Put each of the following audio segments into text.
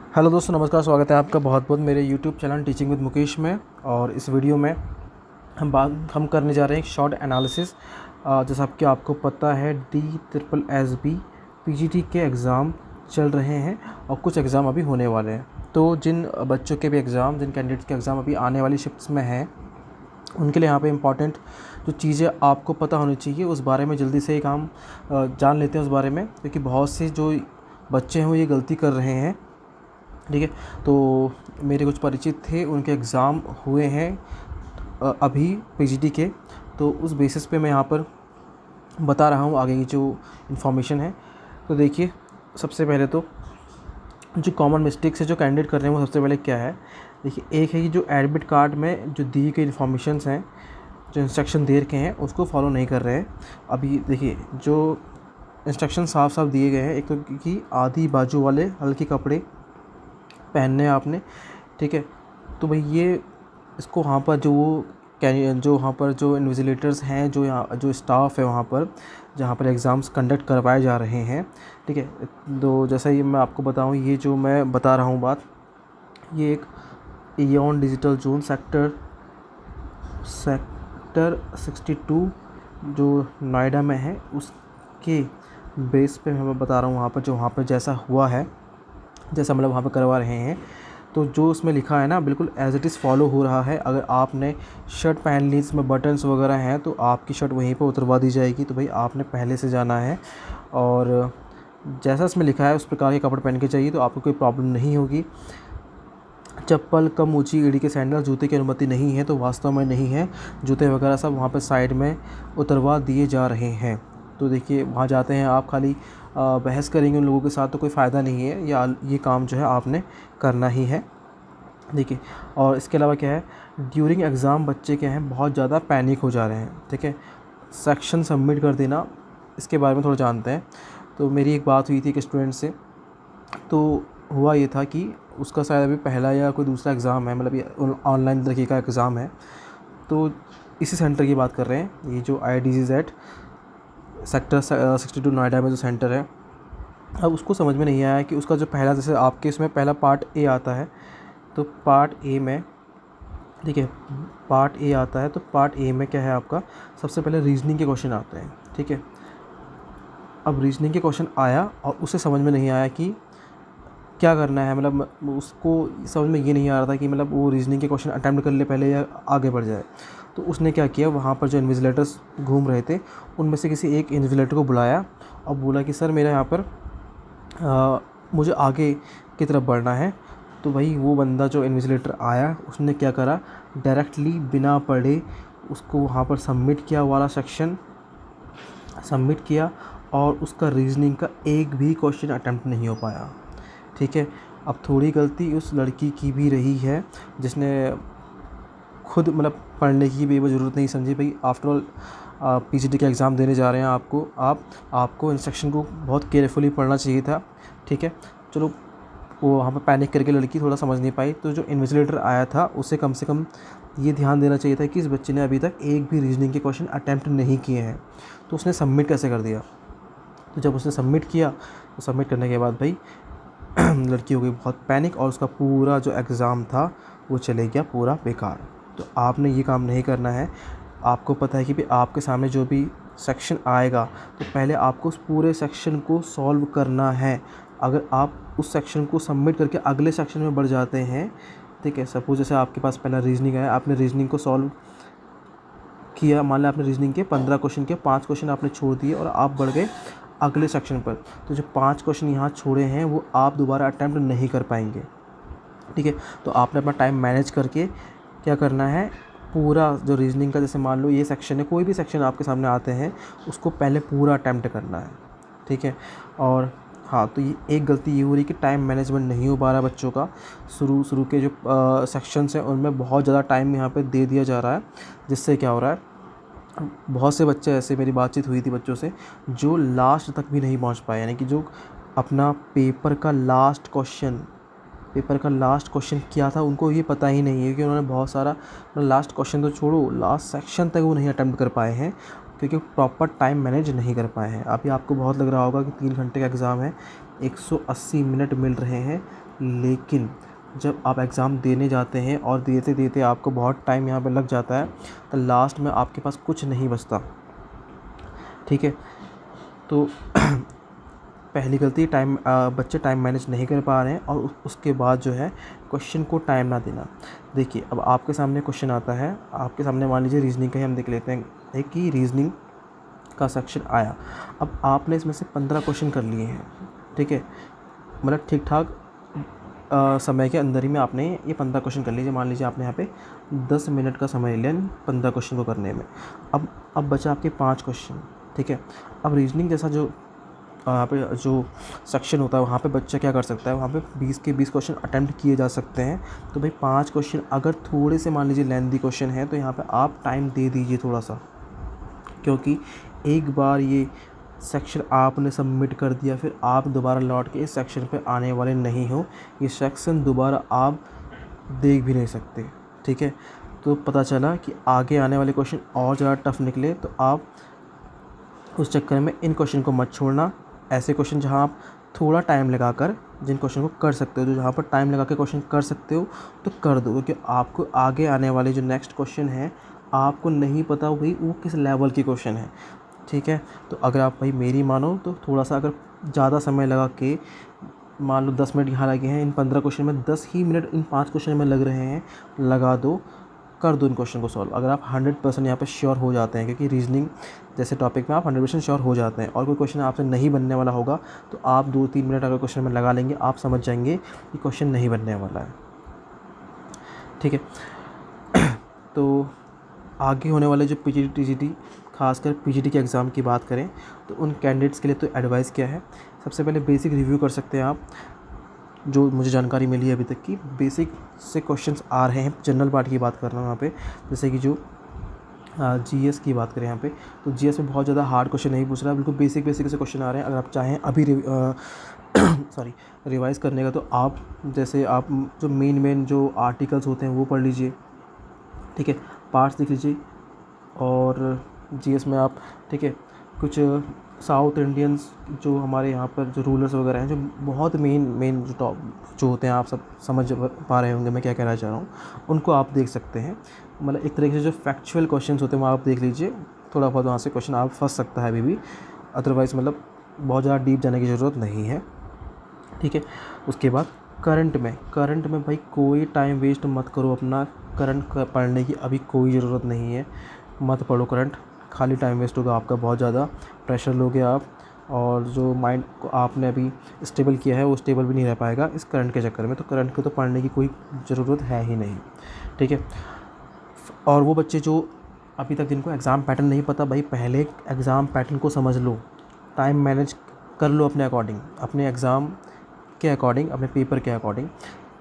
Hello दोस्तों, नमस्कार। स्वागत है आपका बहुत बहुत मेरे YouTube channel teaching with Mukesh में। और इस वीडियो में हम करने जा रहे हैं एक शॉर्ट एनालिसिस। जैसा कि आपको पता है DSSB PGT के एग्ज़ाम चल रहे हैं और कुछ एग्ज़ाम अभी होने वाले हैं। तो जिन बच्चों के भी एग्ज़ाम, जिन कैंडिडेट्स के एग्ज़ाम अभी आने वाली शिफ्ट्स में हैं, उनके लिए यहाँ पे इम्पॉर्टेंट जो चीज़ें आपको पता होनी चाहिए उस बारे में जल्दी से एक हम जान लेते हैं उस बारे में, क्योंकि बहुत से जो बच्चे हैं वो ये गलती कर रहे हैं। ठीक है, तो मेरे कुछ परिचित थे, उनके एग्ज़ाम हुए हैं अभी पीजीटी के, तो उस बेसिस पे मैं यहाँ पर बता रहा हूँ आगे की जो इन्फॉर्मेशन है। तो देखिए, सबसे पहले तो जो कॉमन मिस्टेक्स है जो कैंडिडेट कर रहे हैं वो सबसे पहले क्या है। देखिए, एक है कि जो एडमिट कार्ड में जो दी गई इन्फॉर्मेशंस हैं, जो इंस्ट्रक्शन दे रखे हैं, उसको फॉलो नहीं कर रहे हैं। अभी देखिए, जो इंस्ट्रक्शन साफ साफ दिए गए हैं, एक तो कि आधी बाजू वाले हल्के कपड़े पहनने हैं आपने। ठीक है, तो भाई ये इसको वहाँ पर जो वहाँ पर जो इन्विजिलेटर्स हैं, जो यहाँ जो स्टाफ है वहाँ पर जहाँ पर एग्ज़ाम्स कंडक्ट करवाए जा रहे हैं, ठीक है, तो जैसा ये मैं आपको बताऊँ, ये जो मैं बता रहा हूँ बात, ये एक इयॉन डिजिटल जोन सेक्टर 62 जो नोएडा में है, उसके बेस पे मैं बता रहा हूँ। वहाँ पर जैसा हुआ है, जैसा मतलब वहाँ पे करवा रहे हैं, तो जो उसमें लिखा है ना, बिल्कुल एज़ इट इज़ फॉलो हो रहा है। अगर आपने शर्ट पहन ली, इसमें बटन्स वगैरह हैं, तो आपकी शर्ट वहीं पे उतरवा दी जाएगी। तो भाई आपने पहले से जाना है और जैसा इसमें लिखा है उस प्रकार के कपड़े पहन के चाहिए, तो आपको कोई प्रॉब्लम नहीं होगी। चप्पल, कम ऊँची एड़ी के सैंडल, जूते की अनुमति नहीं है, तो वास्तव में नहीं है। जूते वगैरह सब वहाँ पर साइड में उतरवा दिए जा रहे हैं। तो देखिए, वहाँ जाते हैं आप, खाली बहस करेंगे उन लोगों के साथ तो कोई फ़ायदा नहीं है। या ये काम जो है आपने करना ही है। देखिए, और इसके अलावा क्या है, ड्यूरिंग एग्ज़ाम बच्चे क्या हैं, बहुत ज़्यादा पैनिक हो जा रहे हैं। ठीक है, सेक्शन सबमिट कर देना, इसके बारे में थोड़ा जानते हैं। तो मेरी एक बात हुई थी एक स्टूडेंट से, तो हुआ ये था कि उसका शायद अभी पहला या कोई दूसरा एग्ज़ाम है, मतलब ये ऑनलाइन तरीके का एग्ज़ाम है। तो इसी सेंटर की बात कर रहे हैं, ये जो IDGZ सेक्टर 62 नोएडा में जो सेंटर है। अब उसको समझ में नहीं आया कि उसका जो पहला, जैसे आपके इसमें पहला पार्ट ए आता है, तो पार्ट ए में, ठीक है, पार्ट ए आता है, तो पार्ट ए में क्या है आपका, सबसे पहले रीजनिंग के क्वेश्चन आते हैं। ठीक है, अब रीजनिंग के क्वेश्चन आया और उसे समझ में नहीं आया कि क्या करना है, मतलब उसको समझ में ये नहीं आ रहा था कि मतलब वो रीजनिंग के क्वेश्चन अटैम्प्ट कर ले पहले या आगे बढ़ जाए। तो उसने क्या किया, वहाँ पर जो इन्विजिलेटर्स घूम रहे थे उनमें से किसी एक इन्विजिलेटर को बुलाया और बोला कि सर, मेरा यहाँ पर मुझे आगे की तरफ बढ़ना है। तो भाई वो बंदा जो इन्विजिलेटर आया, उसने क्या करा, डायरेक्टली बिना पढ़े उसको वहाँ पर सबमिट किया, वाला सेक्शन सबमिट किया, और उसका रीजनिंग का एक भी क्वेश्चन अटैम्प्ट नहीं हो पाया। ठीक है, अब थोड़ी गलती उस लड़की की भी रही है, जिसने खुद मतलब पढ़ने की भी ज़रूरत नहीं समझी। भाई आफ्टर ऑल PGT का एग्ज़ाम देने जा रहे हैं, आपको इंस्ट्रक्शन को बहुत केयरफुली पढ़ना चाहिए था। ठीक है, चलो, वो वहाँ पर पैनिक करके लड़की थोड़ा समझ नहीं पाई, तो जो इन्विजिलेटर आया था उसे कम से कम ये ध्यान देना चाहिए था कि इस बच्चे ने अभी तक एक भी रीजनिंग के क्वेश्चन अटैम्प्ट नहीं किए हैं, तो उसने सबमिट कैसे कर दिया। तो जब उसने सबमिट किया, तो सबमिट करने के बाद भाई लड़की हो गई बहुत पैनिक, और उसका पूरा जो एग्ज़ाम था वो चले गया पूरा बेकार। तो आपने ये काम नहीं करना है। आपको पता है कि भाई आपके सामने जो भी सेक्शन आएगा, तो पहले आपको उस पूरे सेक्शन को सॉल्व करना है। अगर आप उस सेक्शन को सबमिट करके अगले सेक्शन में बढ़ जाते हैं, ठीक है, सपोज जैसे आपके पास पहला रीजनिंग है, आपने रीजनिंग को सॉल्व किया, मान लिया आपने रीजनिंग के 15 क्वेश्चन के 5 क्वेश्चन आपने छोड़ दिए और आप बढ़ गए अगले सेक्शन पर, तो जो 5 क्वेश्चन यहाँ छोड़े हैं वो आप दोबारा अटैम्प्ट नहीं कर पाएंगे। ठीक है, तो आपने अपना टाइम मैनेज करके क्या करना है, पूरा जो रीजनिंग का, जैसे मान लो ये सेक्शन है, कोई भी सेक्शन आपके सामने आते हैं उसको पहले पूरा अटैम्प्ट करना है। ठीक है, और हाँ, तो ये एक गलती ये हो रही है कि टाइम मैनेजमेंट नहीं हो पा रहा बच्चों का। शुरू के जो सेक्शंस हैं उनमें बहुत ज़्यादा टाइम यहाँ पे दे दिया जा रहा है, जिससे क्या हो रहा है, बहुत से बच्चे ऐसे, मेरी बातचीत हुई थी बच्चों से, जो लास्ट तक भी नहीं पहुँच पाए, यानी कि जो अपना पेपर का लास्ट क्वेश्चन क्या था उनको ये पता ही नहीं है, कि उन्होंने बहुत सारा, लास्ट क्वेश्चन तो छोड़ो, लास्ट सेक्शन तक वो नहीं अटेम्प्ट कर पाए हैं, क्योंकि प्रॉपर टाइम मैनेज नहीं कर पाए हैं। अभी आपको बहुत लग रहा होगा कि 3 घंटे का एग्ज़ाम है, 180 मिनट मिल रहे हैं, लेकिन जब आप एग्ज़ाम देने जाते हैं और देते देते आपको बहुत टाइम यहाँ पे लग जाता है, तो लास्ट में आपके पास कुछ नहीं बचता। ठीक है, तो पहली गलती बच्चे टाइम मैनेज नहीं कर पा रहे हैं, और उसके बाद जो है क्वेश्चन को टाइम ना देना। देखिए, अब आपके सामने क्वेश्चन आता है, आपके सामने मान लीजिए रीजनिंग का ही हम देख लेते हैं कि रीजनिंग का सेक्शन आया। अब आपने इसमें से 15 क्वेश्चन कर लिए हैं, ठीक है, मतलब ठीक ठाक समय के अंदर ही में आपने ये 15 क्वेश्चन कर लीजिए। मान लीजिए आपने यहाँ पे 10 मिनट का समय लिया इन 15 क्वेश्चन को करने में। अब बचा आपके 5 क्वेश्चन, ठीक है। अब रीजनिंग जैसा जो यहाँ पे जो सेक्शन होता है, वहाँ पे बच्चा क्या कर सकता है, वहाँ पे 20 के 20 क्वेश्चन अटेम्प्ट किए जा सकते हैं। तो भाई 5 क्वेश्चन अगर थोड़े से मान लीजिए लेंथी क्वेश्चन है, तो यहाँ पे आप टाइम दे दीजिए थोड़ा सा, क्योंकि एक बार ये सेक्शन आपने सबमिट कर दिया, फिर आप दोबारा लौट के इस सेक्शन पे आने वाले नहीं हो। ये सेक्शन दोबारा आप देख भी नहीं सकते, ठीक है। तो पता चला कि आगे आने वाले क्वेश्चन और ज़्यादा टफ निकले, तो आप उस चक्कर में इन क्वेश्चन को मत छोड़ना। ऐसे क्वेश्चन जहाँ आप थोड़ा टाइम लगाकर जिन क्वेश्चन को कर सकते हो, तो जहाँ पर टाइम लगा के क्वेश्चन कर सकते हो तो कर दो, क्योंकि आपको आगे आने वाले जो नेक्स्ट क्वेश्चन है आपको नहीं पता भाई वो किस लेवल की क्वेश्चन है, ठीक है। तो अगर आप भाई मेरी मानो तो थोड़ा सा अगर ज़्यादा समय लगा के, मान लो 10 मिनट यहाँ लगे हैं, इन 15 क्वेश्चन में 10 ही मिनट इन 5 क्वेश्चन में लग रहे हैं, लगा दो, कर दो इन क्वेश्चन को सॉल्व। अगर आप 100% यहाँ पे श्योर हो जाते हैं, क्योंकि रीजनिंग जैसे टॉपिक में आप 100% श्योर हो जाते हैं और कोई क्वेश्चन आपसे नहीं बनने वाला होगा, तो आप 2-3 मिनट अगर क्वेश्चन में लगा लेंगे, आप समझ जाएंगे कि क्वेश्चन नहीं बनने वाला है, ठीक है। तो आगे होने वाले जो पीजीटी टीजीटी, खासकर पीजीटी के एग्ज़ाम की बात करें, तो उन कैंडिडेट्स के लिए तो एडवाइस क्या है, सबसे पहले बेसिक रिव्यू कर सकते हैं आप। जो मुझे जानकारी मिली है अभी तक की, बेसिक से क्वेश्चंस आ रहे हैं। जनरल पार्ट की बात कर रहा हूँ यहाँ पे, जैसे कि जो जीएस की बात करें यहाँ पे, तो जीएस में बहुत ज़्यादा हार्ड क्वेश्चन नहीं पूछ रहा है, बिल्कुल बेसिक बेसिक से क्वेश्चन आ रहे हैं। अगर आप चाहें अभी रिवाइज़ करने का, तो आप जैसे आप जो मेन जो आर्टिकल्स होते हैं वो पढ़ लीजिए, ठीक है, पार्ट्स लिख लीजिए। और जीएस में आप, ठीक है, कुछ साउथ इंडियंस जो हमारे यहाँ पर जो रूलर्स वगैरह हैं, जो बहुत मेन जो होते हैं, आप सब समझ पा रहे होंगे मैं क्या कहना चाह रहा हूँ, उनको आप देख सकते हैं। मतलब एक तरीके से जो फैक्चुअल क्वेश्चंस होते हैं वो आप देख लीजिए, थोड़ा बहुत वहाँ से क्वेश्चन आप फंस सकता है अभी भी, अदरवाइज़ मतलब बहुत ज़्यादा डीप जाने की ज़रूरत नहीं है, ठीक है। उसके बाद करंट में भाई कोई टाइम वेस्ट मत करो अपना, करंट पढ़ने की अभी कोई ज़रूरत नहीं है, मत पढ़ो करंट, खाली टाइम वेस्ट होगा आपका, बहुत ज़्यादा प्रेशर लोगे आप, और जो माइंड को आपने अभी स्टेबल किया है वो स्टेबल भी नहीं रह पाएगा इस करंट के चक्कर में। तो करंट को तो पढ़ने की कोई ज़रूरत है ही नहीं, ठीक है। और वो बच्चे जो अभी तक जिनको एग्ज़ाम पैटर्न नहीं पता, भाई पहले एग्ज़ाम पैटर्न को समझ लो, टाइम मैनेज कर लो अपने अकॉर्डिंग, अपने एग्ज़ाम के अकॉर्डिंग, अपने पेपर के अकॉर्डिंग,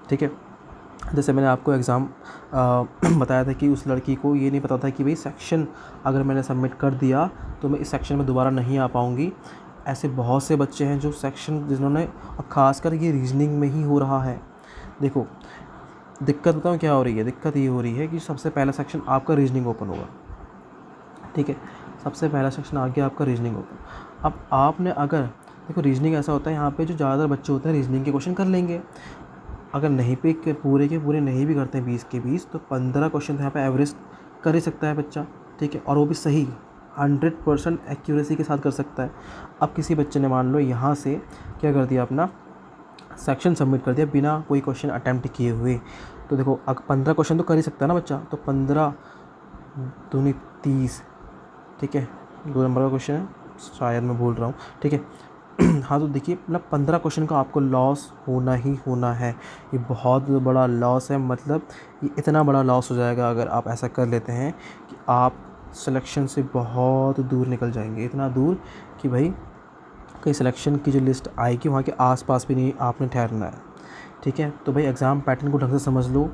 ठीक है। जैसे मैंने आपको एग्ज़ाम बताया था कि उस लड़की को ये नहीं पता था कि भाई सेक्शन अगर मैंने सबमिट कर दिया तो मैं इस सेक्शन में दोबारा नहीं आ पाऊँगी। ऐसे बहुत से बच्चे हैं जो सेक्शन जिन्होंने, और ख़ासकर ये रीजनिंग में ही हो रहा है। देखो दिक्कत बताऊँ क्या हो रही है, दिक्कत ये हो रही है कि सबसे पहला सेक्शन आपका रीजनिंग ओपन होगा, ठीक है, सबसे पहला सेक्शन आ गया आपका रीजनिंग ओपन। अब आपने अगर, देखो रीजनिंग ऐसा होता है यहाँ पे जो ज़्यादातर बच्चे होते हैं रीजनिंग के क्वेश्चन कर लेंगे, अगर नहीं पे के पूरे नहीं भी करते हैं 20 के 20, तो 15 क्वेश्चन तो यहाँ पे एवरेज कर ही सकता है बच्चा, ठीक है, और वो भी सही 100% एक्यूरेसी के साथ कर सकता है। अब किसी बच्चे ने मान लो यहाँ से क्या कर दिया, अपना सेक्शन सबमिट कर दिया बिना कोई क्वेश्चन अटैम्प्ट किए हुए, तो देखो अगर 15 क्वेश्चन तो कर ही सकता है ना बच्चा, तो 15 दूनी 30, ठीक है, 2 नंबर का क्वेश्चन है, शायद मैं भूल रहा हूँ, ठीक है। हाँ, तो देखिए मतलब 15 क्वेश्चन का आपको लॉस होना ही होना है, ये बहुत बड़ा लॉस है। मतलब ये इतना बड़ा लॉस हो जाएगा अगर आप ऐसा कर लेते हैं कि आप सिलेक्शन से बहुत दूर निकल जाएंगे, इतना दूर कि भाई कहीं सिलेक्शन की जो लिस्ट आएगी वहाँ के आसपास भी नहीं आपने ठहरना है, ठीक है। तो भाई एग्ज़ाम पैटर्न को ढंग से समझ लो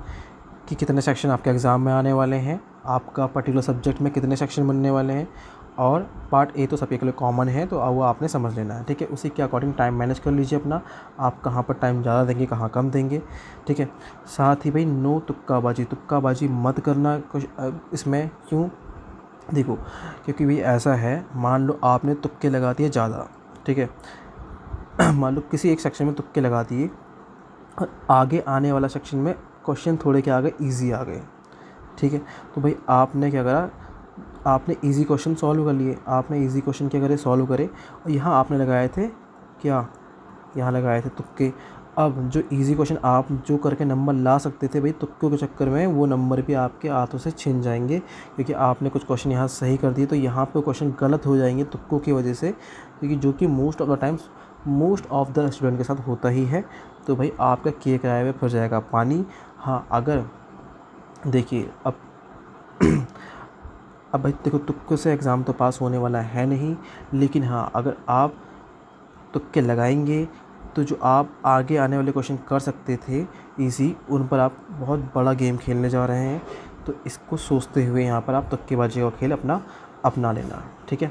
कि कितने सेक्शन आपके एग्ज़ाम में आने वाले हैं, आपका पर्टिकुलर सब्जेक्ट में कितने सेक्शन बनने वाले हैं, और पार्ट ए तो सबके लिए कॉमन है, तो वो आपने समझ लेना है, ठीक है। उसी के अकॉर्डिंग टाइम मैनेज कर लीजिए अपना, आप कहाँ पर टाइम ज़्यादा देंगे कहाँ कम देंगे, ठीक है। साथ ही भाई नो तुक्काबाजी मत करना कुछ इसमें, क्यों, देखो क्योंकि भाई ऐसा है, मान लो आपने तुक्के लगा दिए ज़्यादा, ठीक है, मान लो किसी एक सेक्शन में तुक्के लगा दिए और आगे आने वाला सेक्शन में क्वेश्चन थोड़े क्या आ गए, ईजी आ गए। ठीक है, तो भाई आपने क्या करा, आपने इजी क्वेश्चन सॉल्व कर लिए, आपने इजी क्वेश्चन क्या करे, सॉल्व करे, और यहाँ आपने लगाए थे क्या, यहाँ लगाए थे तुक्के। अब जो इजी क्वेश्चन आप जो करके नंबर ला सकते थे भाई, तुक्कों के चक्कर में वो नंबर भी आपके हाथों से छिन जाएंगे, क्योंकि आपने कुछ क्वेश्चन यहाँ सही कर दिए तो यहाँ पे क्वेश्चन गलत हो जाएंगे तुक्कों की वजह से, क्योंकि जो कि मोस्ट ऑफ द स्टूडेंट के साथ होता ही है। तो भाई आपका किए कराए हुए फिर जाएगा पानी। हाँ, अगर देखिए अब भाई देखो, तुक्कों से एग्ज़ाम तो पास होने वाला है नहीं, लेकिन हाँ अगर आप तुक्के लगाएंगे तो जो आप आगे आने वाले क्वेश्चन कर सकते थे इजी, उन पर आप बहुत बड़ा गेम खेलने जा रहे हैं। तो इसको सोचते हुए यहाँ पर आप तुक्केबाजी का खेल अपना लेना। ठीक है,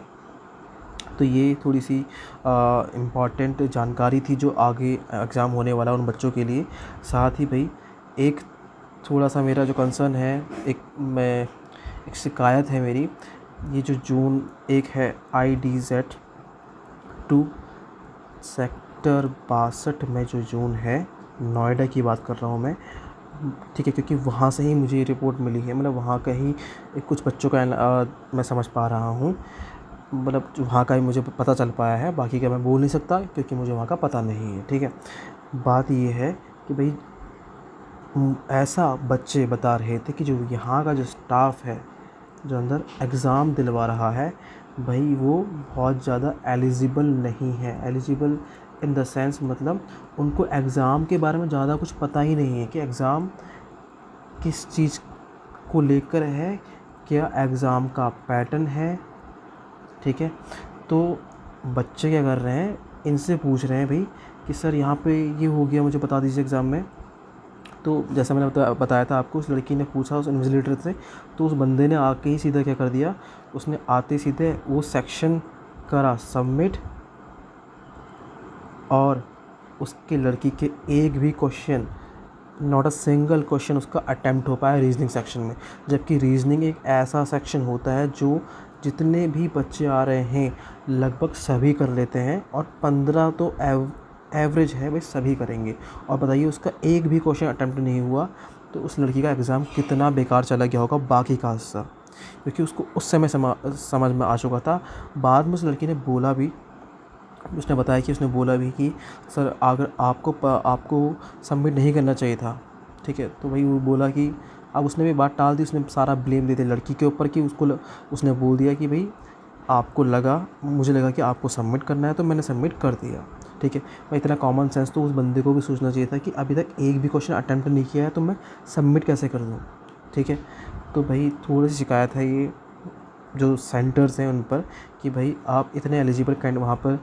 तो ये थोड़ी सी इम्पॉर्टेंट जानकारी थी जो आगे एग्ज़ाम होने वाला उन बच्चों के लिए। साथ ही भाई एक थोड़ा सा मेरा जो कंसर्न है, एक शिकायत है मेरी, ये जो जून 1 है IDZ 2 सेक्टर 62 में जो जून है, नोएडा की बात कर रहा हूँ मैं। ठीक है, क्योंकि वहाँ से ही मुझे रिपोर्ट मिली है, मतलब वहाँ का ही कुछ बच्चों का मैं समझ पा रहा हूँ, मतलब वहाँ का ही मुझे पता चल पाया है, बाकी का मैं बोल नहीं सकता क्योंकि मुझे वहाँ का पता नहीं है। ठीक है, बात ये है कि भाई ऐसा बच्चे बता रहे थे कि जो यहाँ का जो स्टाफ है जो अंदर एग्ज़ाम दिलवा रहा है भाई, वो बहुत ज़्यादा एलिजिबल नहीं है। एलिजिबल इन द सेंस मतलब उनको एग्ज़ाम के बारे में ज़्यादा कुछ पता ही नहीं है कि एग्ज़ाम किस चीज़ को लेकर है, क्या एग्ज़ाम का पैटर्न है। ठीक है, तो बच्चे क्या कर रहे हैं, इनसे पूछ रहे हैं भाई कि सर यहाँ पे ये हो गया, मुझे बता दीजिए एग्ज़ाम में। तो जैसा मैंने बताया था आपको, उस लड़की ने पूछा उस इन्विजिलेटर से, तो उस बंदे ने आके ही सीधा क्या कर दिया, उसने आते सीधे वो सेक्शन करा सबमिट, और उसके लड़की के एक भी question, not a single question उसका अटैम्प्ट हो पाया रीजनिंग सेक्शन में। जबकि रीजनिंग एक ऐसा सेक्शन होता है जो जितने भी बच्चे आ रहे हैं लगभग सभी कर लेते हैं, और 15 तो एवरेज है भाई, सभी करेंगे। और बताइए उसका एक भी क्वेश्चन अटैम्प्ट नहीं हुआ, तो उस लड़की का एग्ज़ाम कितना बेकार चला गया होगा बाकी का हिस्सा, क्योंकि उसको उस समय समझ में आ चुका था। बाद में उस लड़की ने बोला भी, उसने बताया कि उसने बोला भी कि सर अगर आपको सबमिट नहीं करना चाहिए था। ठीक है, तो भाई वो बोला कि अब उसने भी बात टाल दी, उसने सारा ब्लेम दे दिया लड़की के ऊपर कि उसने बोल दिया कि भाई मुझे लगा कि आपको सबमिट करना है तो मैंने सबमिट कर दिया। ठीक है, भाई इतना कॉमन सेंस तो उस बंदे को भी सोचना चाहिए था कि अभी तक एक भी क्वेश्चन अटैम्प्ट नहीं किया है तो मैं सबमिट कैसे कर दूँ। ठीक है, तो भाई थोड़ी सी शिकायत है ये जो सेंटर्स हैं उन पर, कि भाई आप इतने एलिजिबल वहाँ पर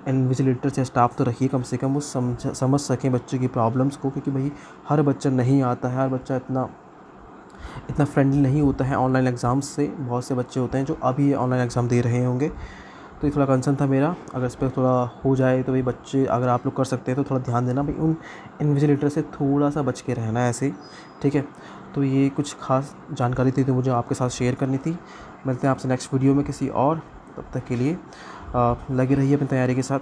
इन्विजिलेटर या स्टाफ तो रखिए, कम से कम वो समझ सकें बच्चों की प्रॉब्लम्स को, क्योंकि भाई हर बच्चा नहीं आता है, हर बच्चा इतना फ्रेंडली नहीं होता है ऑनलाइन एग्ज़ाम्स से। बहुत से बच्चे होते हैं जो अभी ऑनलाइन एग्ज़ाम दे रहे होंगे, तो ये थोड़ा कंसर्न था मेरा। अगर इस पर थोड़ा हो जाए तो भाई बच्चे, अगर आप लोग कर सकते हैं तो थोड़ा ध्यान देना भाई, उन इन्विजिलेटर से थोड़ा सा बच के रहना ऐसे। ठीक है, तो ये कुछ खास जानकारी थी तो मुझे आपके साथ शेयर करनी थी। मिलते हैं आपसे नेक्स्ट वीडियो में किसी और, तब तक के लिए लगे रहिए अपनी तैयारी के साथ।